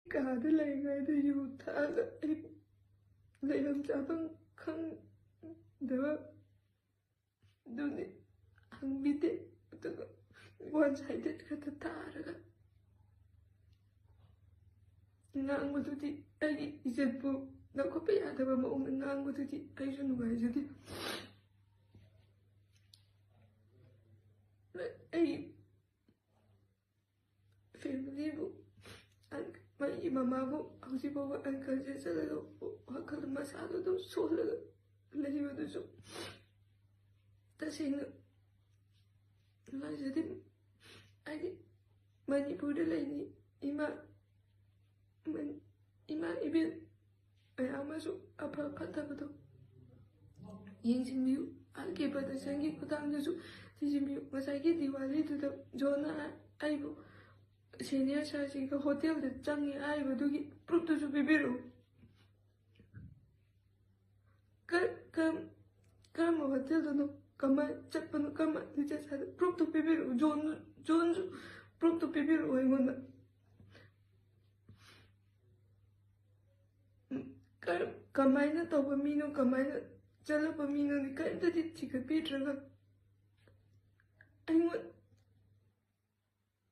Kade laygayda yutaga layam jabang khang dewa duni hangbide utaga one sided kata taraga ngang madudi ai izetbu nakope adaba maung ngang madudi ai junu jadi ai family bu my mama bu hausi bu uncle jesa laga wakal masada do sola lahi wadu so tasing la jadi ai mani pude laini ima ibil ai amasu apa kata betul yang simiu alge pada sangi kutang jesu simiu masai diwali tu da jona ai bu senior saji ka hotel de changi ai bu dugi prut tu bibiru kam hotel no kama chapanu kama dija sa prut tu bibiru jon prut tu bibiru ai ngona kamaina to pamino kamaina chala pamino ni ka ta ti chika pitraga ai ngona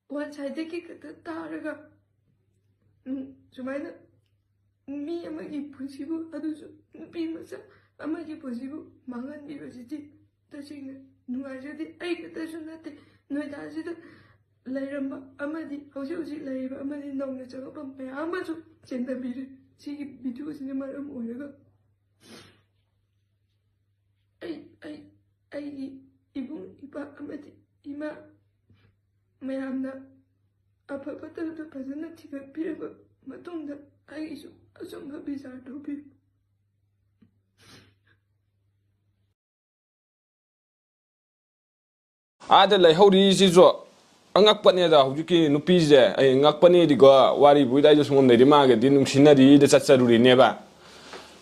one side ki kata taraga sumaina mi amagi pusibu adusu pi masa amagi pusibu mangan bi basiti tasing nuai jadi ai kata sunate noida sida lairamba amadi hausi lairaba amadi nongna chaga pam pe amasu chenda bir sigi bidu sine maram oiraga ai ibu ipa amadi ima mayamna apa tu pasana tiga pira matunda ai isu asumha bisa dobi ada lai hori si zo angak patne da hujiki nupi je ai ngak pani di go wari buidai jo sungom nei di ma ge di nung sinari de chatcharuri ne ba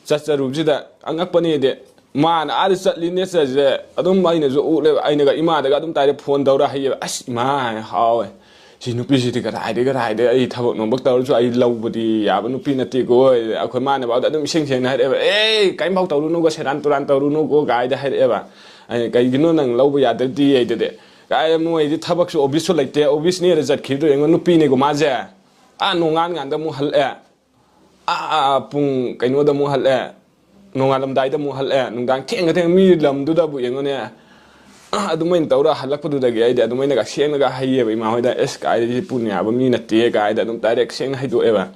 chatcharu ji da angak pani de ma na ari chatli ne sa je adum mai ne zo u le ai ne ga ima da ga adum tai phone daura hai as ima hawe si nupi si ga rai de ai thabok no bak taw so ai lau budi ya ba nupi na ti go akhoi ma ne ba da adum seng na hai ba ei kai mau taw nu go seran turan taw nu go ga da hai ba ai kai gino nang lau ba ya de ti ai de kai moi di thabak so obvious so like obvious ne re jat khido engo nupi ne go ma je a nongan ngan da mu hal a pung kai no da mu hal nongan lam dai da mu hal nungdang theng mi lam du da bu engo ne adumain tawra halak padu da ge ai da adumain ga seng ga haiye ba ma hoida es kai di punya ba mi na te ga ai da dum direct seng hai do e ba